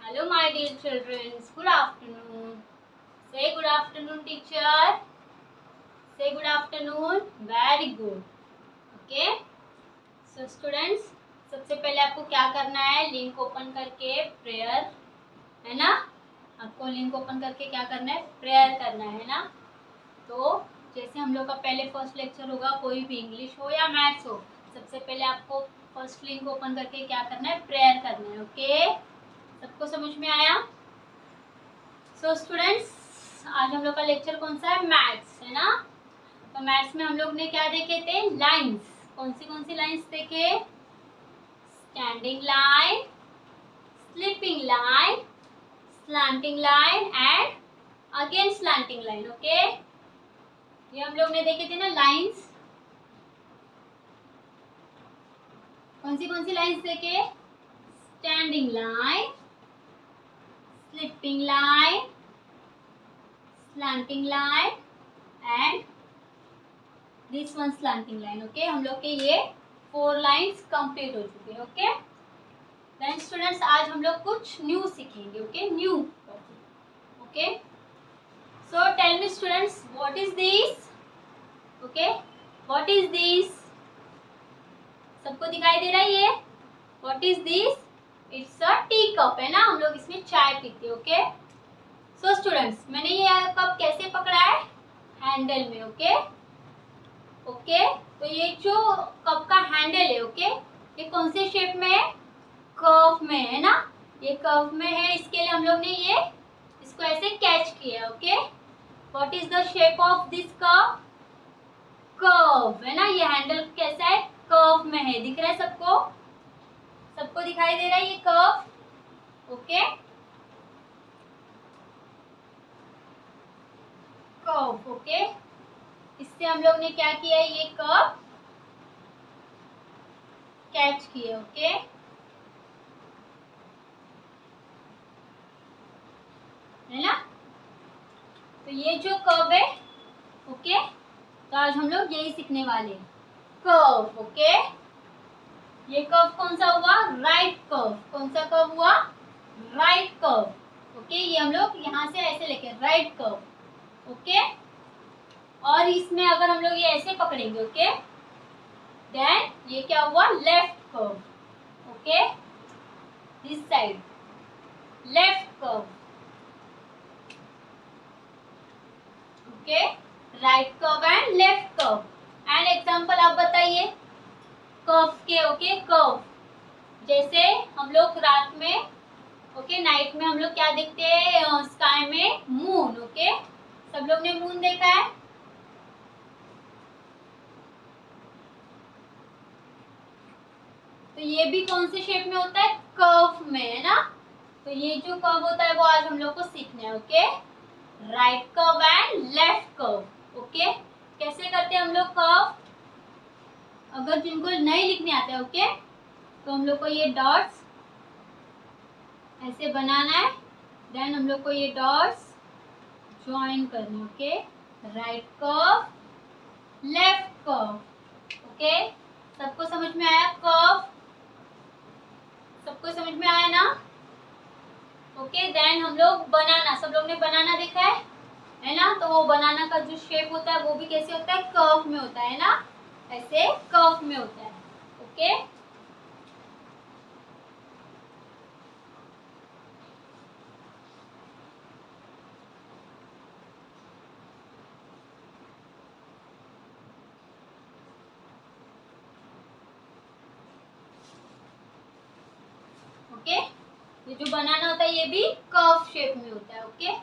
Hello, my dear children. Good afternoon. Say good afternoon, teacher. Say good afternoon. Very good. Okay. So, students, सबसे पहले आपको क्या करना है? लिंक ओपन करके प्रेयर, है ना? आपको लिंक ओपन करके क्या करना है? प्रेयर करना है ना? तो जैसे हम लोग का पहले फर्स्ट लेक्चर होगा, कोई भी इंग्लिश हो या मैथ्स हो, सबसे पहले आपको फर्स्ट लिंक ओपन करके क्या करना है? प्रेयर करना है. ओके, सबको समझ में आया? सो स्टूडेंट्स, आज हम लोग का लेक्चर कौन सा है? मैथ्स, है ना? तो मैथ्स में हम लोग ने क्या देखे थे? लाइंस. कौन सी लाइंस देखे? Standing line, sleeping line, slanting line and again slanting line. Okay, ये हम लोग ने देखे थे ना लाइंस. कौन सी लाइंस देखे? Standing line, sleeping line, slanting line and this one slanting line. Okay, हम लोग के ये 4 लाइंस कंप्लीट हो चुके हैं. ओके, देन स्टूडेंट्स, आज हम लोग कुछ न्यू सीखेंगे. Okay, new. Okay, so tell me students, what is this? Okay, what is this? सबको दिखाई दे रहा है ये? What is this? It's a tea cup, है ना? हम लोग इसमें चाय पीते हैं. ओके, सो स्टूडेंट्स, मैंने ये कप कैसे पकड़ा है? हैंडल में. ओके, ओके, तो ये जो कप का हैंडल है, ओके, ये कौन से शेप में है? कर्व में, है ना? ये कर्व में है, इसके लिए हम लोग ने ये इसको ऐसे कैच किया. Okay, what is the shape of this curve? Curve, है ना? ये हैंडल कैसा है? कर्व में है. दिख रहा है सबको? सबको दिखाई दे रहा है ये कर्व? Okay, curve. ओके, इससे हम लोग ने क्या किया है? ये कर्व कैच किया. ओके, है ना? तो ये जो कर्व है, ओके, तो आज हम लोग यही सीखने वाले हैं, कर्व. ओके, ये कर्व कौन सा हुआ? Right curve. कौन सा कर्व हुआ? Right curve. ओके, ये हम लोग यहाँ से ऐसे लेके राइट कर्व. ओके, और इसमें अगर हम लोग ये ऐसे पकड़ेंगे, ओके, देन ये क्या हुआ? Left curve. Okay, this side left curve. Okay, right curve and left curve. And example आप बताइए कर्व के. ओके, कर्व जैसे हम लोग रात में, ओके, नाइट में हम लोग क्या देखते हैं? स्काई में मून. ओके, सब लोग ने मून देखा है? तो ये भी कौन से शेप में होता है? कर्व में, है ना? तो ये जो कर्व होता है वो आज हम लोग को सीखना है. Okay, right curve and left curve. Okay, कैसे करते हैं हम लोग कर्व? अगर जिनको नहीं लिखने आते हैं, ओके, तो हम लोग को ये डॉट्स ऐसे बनाना है. देन हम लोग को ये डॉट्स ज्वाइन करने. Okay, right curve, left curve. Okay, सबको समझ में आया कर्व? सबको समझ में आया ना? ओके, देन हम लोग बनाना, सब लोग ने बनाना देखा है ना? तो वो बनाना का जो शेप होता है वो भी कैसे होता है? कर्व में होता है ना? ऐसे कर्व में होता है. ओके, ओके, ये जो बनाना होता है ये भी कर्व शेप में होता है. ओके,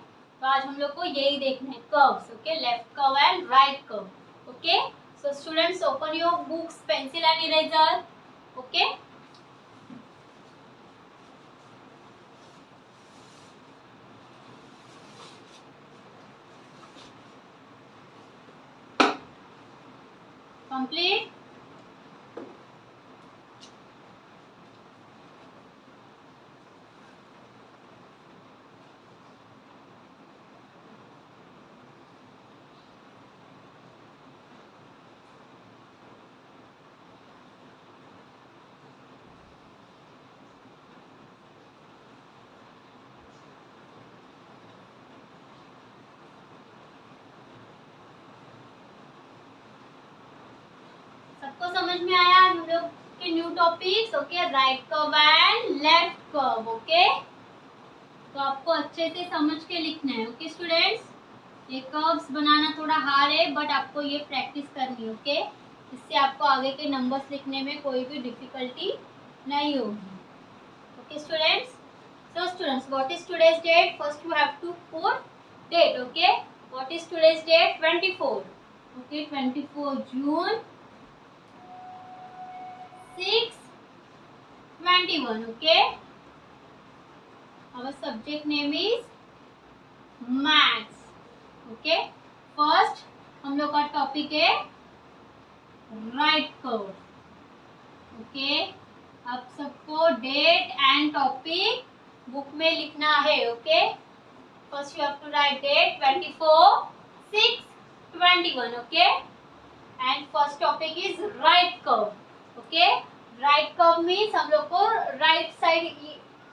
तो आज हम लोग को यही देखना है, curves. Okay, left curve and right curve. Okay, so students, open your books, pencil and eraser. Okay, complete. सबको समझ में आया हम लोग के new topics? Okay, right curve and left curve. Okay, तो आपको अच्छे से समझ के लिखना है। ओके स्टूडेंट्स, ये कर्व्स बनाना थोड़ा हार्ड है, बट आपको ये प्रैक्टिस करनी है। ओके, इससे आपको आगे के नंबर्स लिखने में कोई भी डिफिकल्टी नहीं होगी। Okay students, so students, what is today's date? First you have to put date. Okay, what is today's date? 24. Okay, 24 June 6:21. Okay, our subject name is maths. Okay, first हम लोग का topic है right curve. Okay, आप सबको date and topic book में लिखना है। Okay, first you have to write date 24/6/21. Okay, and first topic is right curve. Okay, right curve means हम लोग को राइट साइड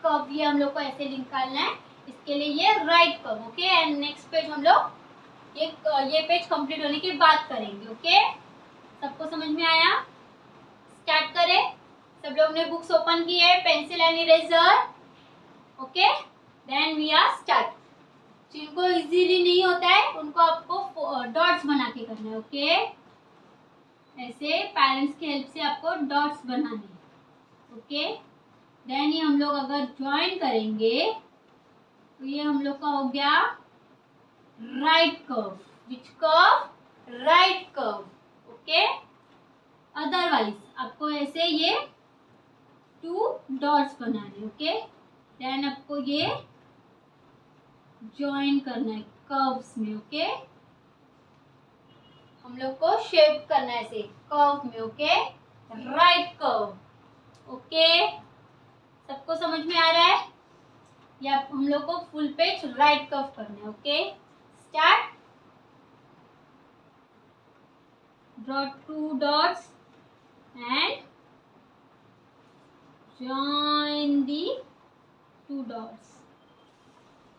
कर्व ये हम लोग को ऐसे निकालना है, इसके लिए ये right curve. Okay, and next page हम लोग ये पेज कंप्लीट होने के बाद करेंगे। ओके, सबको समझ में आया? स्टार्ट करें। सब लोग ने बुक्स ओपन की है, pencil and eraser. Okay, then we are start. जिनको इजीली नहीं होता है उनको आपको डॉट्स बना के करना है। ओके, ऐसे पेरेंट्स की हेल्प से आपको डॉट्स बनाने। ओके, देन ये हम लोग अगर ज्वाइन करेंगे तो ये हम लोग का हो गया right curve. Which curve? Right curve. Okay, otherwise आपको ऐसे ये 2 डॉट्स बनाने। ओके, देन आपको ये ज्वाइन करना है कर्व्स में। ओके, हम लोग को शेप करना है ऐसे कर्व में। Okay, right curve. ओके, सबको समझ में आ रहा है? या हम लोग को फुल पेज राइट कर्व करना है। Okay, start. Draw 2 dots and join the 2 dots.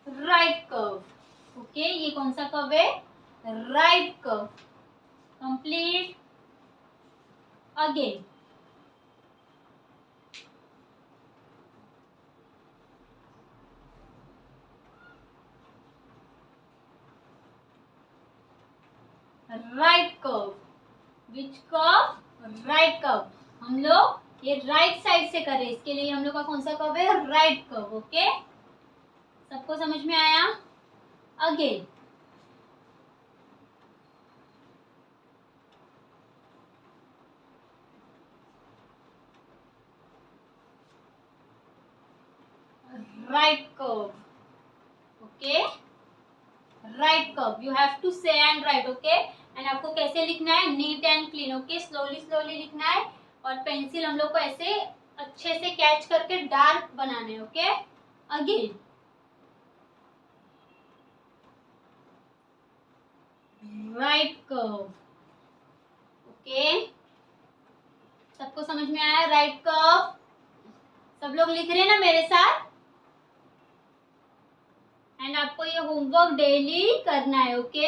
Right curve. Okay, ये कौन सा कर्व है? Right curve. Complete. Again right curve. Which curve? Right curve. हम लोग ये राइट साइड से करें, इसके लिए हम लोग का कौन सा कर्व है? Right curve. ओके, सबको समझ में आया? Again right curve. Okay, right curve you have to say and write. Okay, and आपको कैसे लिखना है? Neat and clean. Okay, slowly slowly लिखना है, और पेंसिल हम लोग को ऐसे अच्छे से कैच करके डार्क बनाना है। Okay, again right curve. Okay, सबको समझ में आया? राइट कर्व सब लोग लिख रहे हैं ना मेरे साथ? एंड आपको ये होमवर्क डेली करना है। ओके,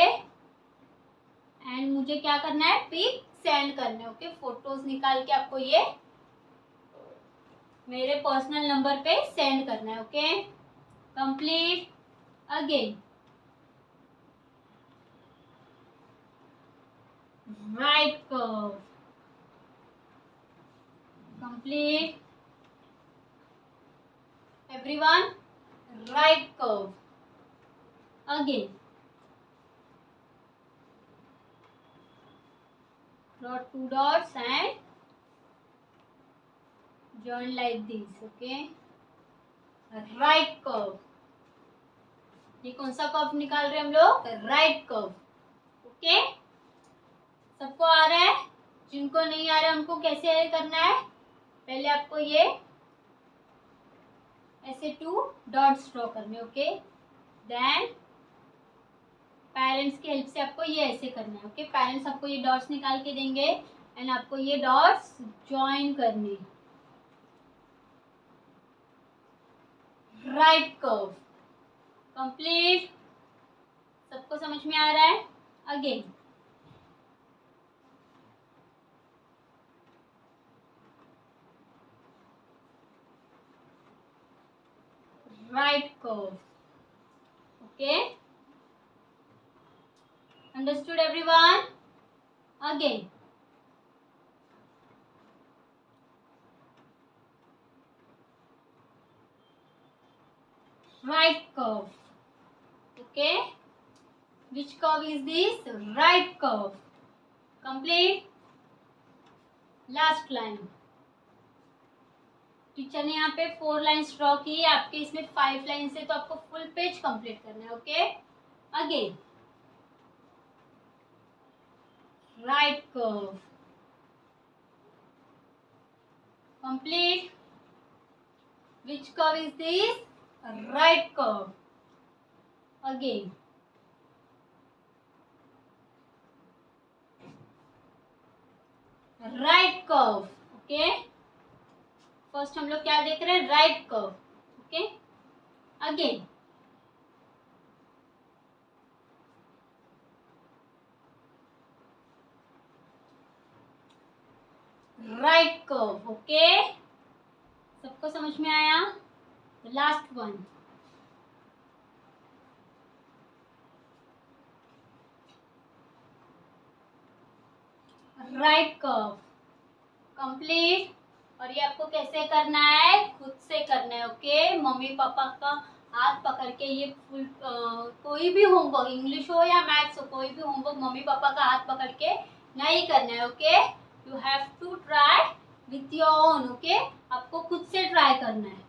एंड मुझे क्या करना है? पिक सेंड करना है। ओके, फोटोज निकाल के आपको ये मेरे पर्सनल नंबर पे सेंड करना है। Okay, complete. Again right curve. Complete everyone. Right curve. Again draw 2 dots and join like this. Okay, right curve। ये कौन सा कर्व निकाल रहे हैं हम लोग? Right curve. ओके, सबको आ रहा है? जिनको नहीं आ रहा है उनको कैसे करना है? पहले आपको ये ऐसे 2 डॉट्स ड्रॉ करने। ओके, देन पेरेंट्स की हेल्प से आपको ये ऐसे करना है। ओके, पेरेंट्स आपको ये डॉट्स निकाल के देंगे एंड आपको ये डॉट्स ज्वाइन करने। Right curve. कंप्लीट। सबको समझ में आ रहा है? Again right curve. Okay, understood everyone? Again, right curve. Okay, which curve is this? Right curve. Complete. Last line, teacher ने यहाँ पे 4 लाइन्स ड्रॉ की है, आपके इसमें 5 लाइन्स है, तो आपको फुल पेज कंप्लीट करना है. Okay, again right curve. Complete. Which curve is this? Right curve. Again right curve. Okay, first हम लोग क्या देख रहे हैं? Right curve. Okay, again right curve. Okay, सबको समझ में आया? Last one. Right curve. Complete. और ये आपको कैसे करना है? खुद से करना है. ओके, मम्मी पापा का हाथ पकड़ के ये फुल कोई भी होमवर्क, इंग्लिश हो या मैथ्स हो, कोई भी होमवर्क मम्मी पापा का हाथ पकड़ के नहीं करना है. Okay, you have to try with your own. Okay, आपको खुद से ट्राई करना है.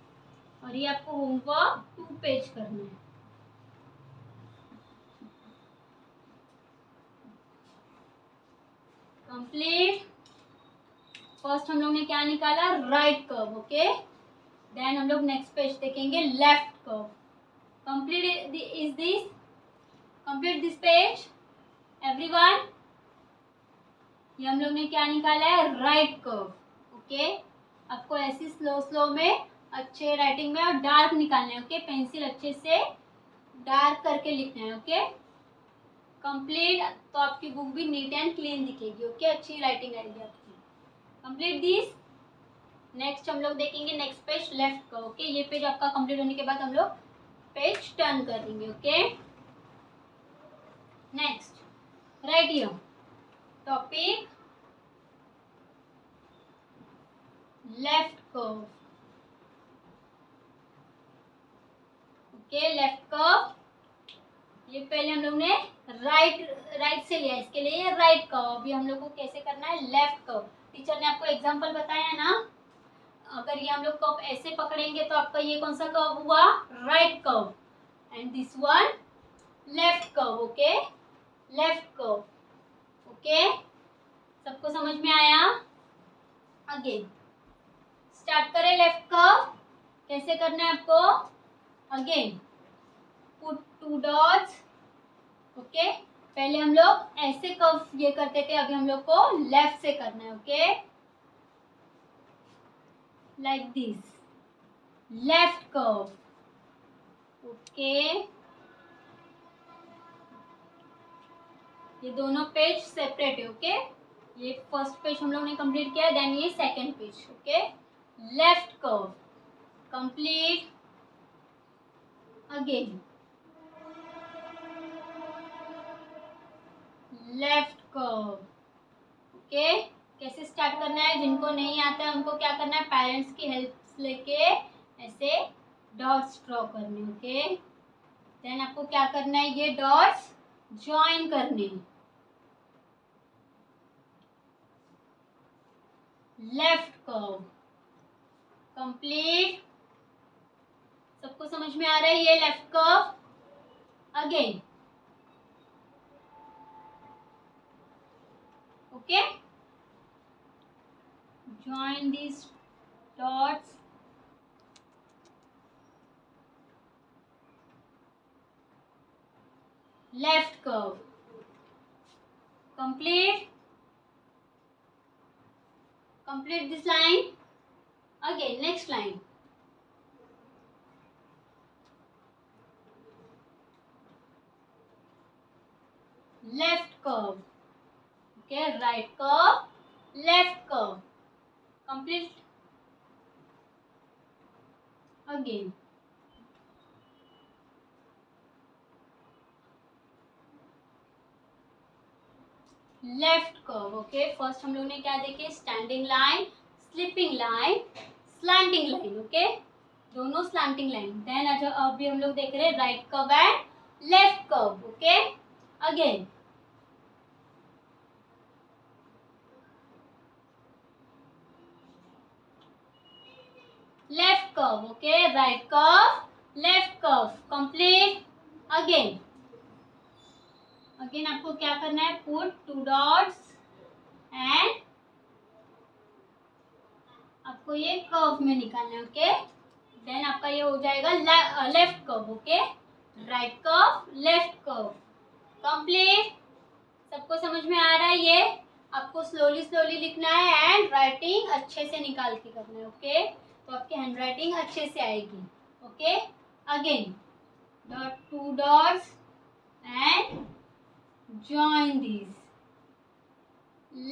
और ये आपको होमवर्क 2 पेज करना है. कंप्लीट. फर्स्ट हम लोग ने क्या निकाला? Right curve. ओके, देन हम लोग नेक्स्ट पेज देखेंगे left curve. Complete is this. Complete this page everyone. ये हम लोग ने क्या निकाला है? Right curve. ओके, आपको ऐसी स्लो स्लो में अच्छे राइटिंग में और डार्क निकालना है. ओके, पेंसिल अच्छे से डार्क करके लिखना है. Okay, complete. तो आपकी बुक भी नीट एंड क्लीन दिखेगी. ओके, अच्छी राइटिंग आएगी आपकी. Complete this. नेक्स्ट हम लोग देखेंगे नेक्स्ट पेज लेफ्ट का. ओके, ये पेज आपका कंप्लीट होने के बाद हम लोग पेज टर्न कर देंगे. Okay, next right here topic left curve. Okay, left curve. ये पहले हम लोग ने राइट से लिया, इसके लिए राइट कर्व. अभी हम लोग को कैसे करना है? Left curve. टीचर ने आपको एग्जांपल बताया है ना. अगर ये हम लोग कर्व ऐसे पकड़ेंगे तो आपका ये कौन सा कर्व हुआ? Right curve. And this one left curve. Okay, left curve. Okay, सबको समझ में आया? अगेन स्टार्ट करें लेफ्ट कर्व. कैसे करना है आपको? Again put 2 dots. ओके, पहले हम लोग ऐसे कर्व ये करते थे, अभी हम लोग को लेफ्ट से करना है. Okay, like this left curve. Okay, ये दोनों पेज सेपरेट है. ओके, ये फर्स्ट पेज हम लोग ने कंप्लीट किया, देन ये second page. Okay, left curve. Complete. Again left curve. Okay, कैसे स्टार्ट करना है? जिनको नहीं आता है उनको क्या करना है? पेरेंट्स की हेल्प लेके ऐसे डॉट्स ड्रॉ करने. ओके, देन आपको क्या करना है? ये डॉट्स ज्वाइन करने. Left curve. कंप्लीट. सबको समझ में आ रहा है? ये left curve. Again. Okay, join these dots. Left curve. Complete. Complete this line. Again, next line. Left curve. Okay, right curve, left curve. Complete. Again. Left curve. Okay, first हम लोग ने क्या देखे, standing line, slipping line, slanting line. Okay, दोनों slanting line. Then अच्छा अभी हम लोग देख रहे हैं right curve and left curve. Okay, again left curve. Okay, right curve, left curve, complete. Again again आपको क्या करना है, पुट 2 डॉट्स एंड आपको ये कर्व में निकालना है। ओके, देन आपका ये हो जाएगा left curve. Okay, right curve, left curve, complete. सबको समझ में आ रहा है? ये आपको स्लोली स्लोली लिखना है एंड राइटिंग अच्छे से निकाल के करना है। ओके, तो आपकी हैंड राइटिंग अच्छे से आएगी। Okay, again dot 2 dots and join these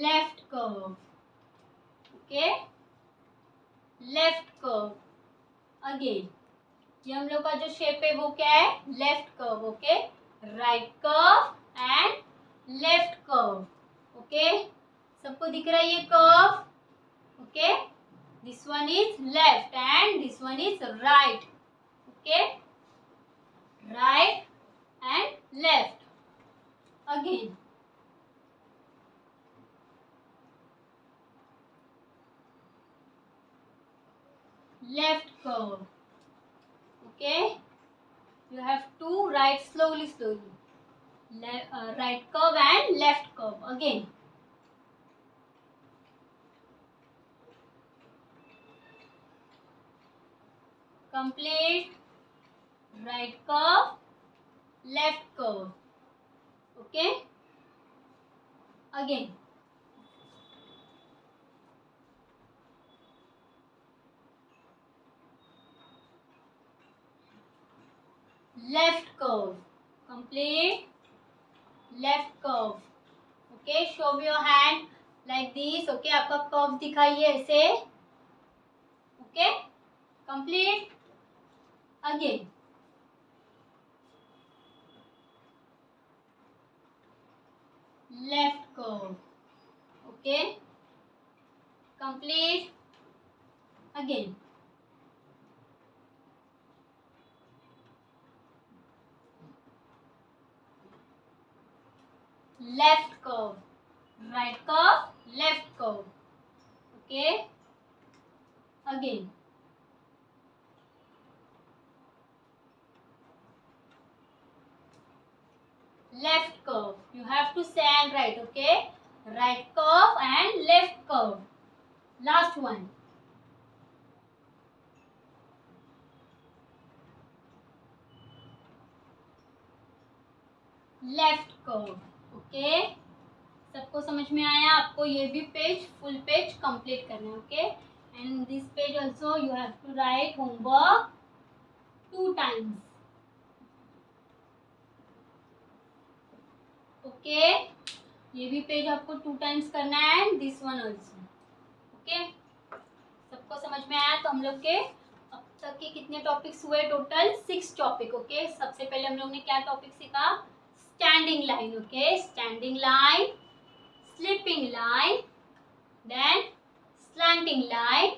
left curve. Okay, left curve again। ये हम लोग का जो शेप है वो क्या है, left curve. Okay, right curve and left curve. Okay, सबको दिख रहा है ये curve? Okay, this one is left and this one is right. Okay, right and left. Again left curve। Okay, you have to write slowly right curve and left curve again। Complete right curve, left curve। Okay, again left curve, complete left curve। Okay, show me your hand like this। Okay, आपका curve दिखाइए ऐसे। Okay, complete again left curve। Okay, complete again left curve, right curve, left curve। Okay, again left curve, you have to say and write। Okay, right curve and left curve, last one left curve। Okay, सबको समझ में आया? आपको ये भी page full page complete करना है। Okay, and this page also you have to write homework 2 times। Okay, ये भी पेज आपको 2 times करना है and this one also. Okay, सबको समझ में आया? तो हम लोग के अब तक के कितने टॉपिक्स हुए? Total 6 topic. ओके, सबसे पहले हम लोग ने क्या टॉपिक सीखा? Standing line. Okay, standing line, slipping line, then slanting line,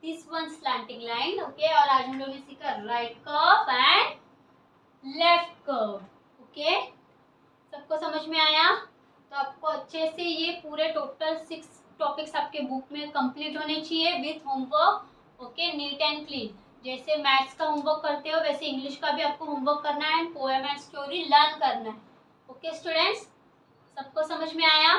this one slanting line. Okay, और आज हम लोग ने सीखा right curve and left curve. Okay, सबको समझ में आया? तो आपको अच्छे से ये पूरे टोटल 6 टॉपिक्स आपके बुक में कंप्लीट होने चाहिए with homework. Okay, NEET and clean. जैसे मैथ्स का होमवर्क करते हो वैसे इंग्लिश का भी आपको होमवर्क करना है and poem and story learn करना है। ओके स्टूडेंट्स, सबको समझ में आया?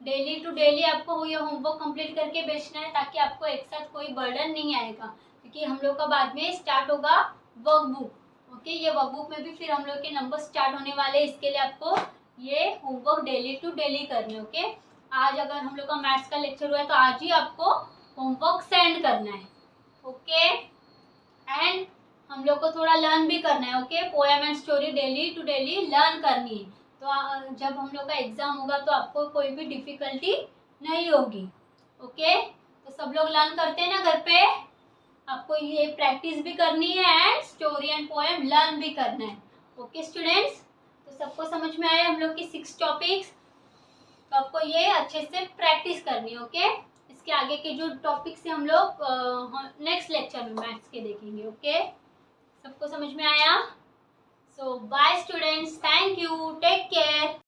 डेली टू डेली आपको ये होमवर्क कंप्लीट करके भेजना है ताकि आपको एक साथ कोई बर्डन नहीं आएगा, क्योंकि हम लोग का बाद में स्टार्ट होगा वर्कबुक। ओके, ये वर्कबुक में भी फिर हम लोग के नंबर स्टार्ट होने वाले हैं, इसके लिए आपको ये होमवर्क डेली टू डेली करने। ओके, आज अगर हम लोग का मैथ्स का लेक्चर हुआ है तो आज ही आपको होमवर्क सेंड करना है। ओके, एंड हम लोग को थोड़ा लर्न भी करना है। Okay, poem and story daily to daily learn करनी है, तो जब हम लोग का एग्जाम होगा तो आपको कोई भी डिफिकल्टी नहीं होगी। ओके, तो सब लोग लर्न करते हैं ना घर पे? आपको ये प्रैक्टिस भी करनी है and story and poem learn भी करना है। ओके स्टूडेंट्स, तो सबको समझ में आया हम लोग की 6 टॉपिक्स? तो आपको ये अच्छे से प्रैक्टिस करनी है। ओके, इसके आगे के जो टॉपिक से हम लोग नेक्स्ट लेक्चर में मैथ्स के देखेंगे। ओके, सबको समझ में आया? So bye students, thank you, take care.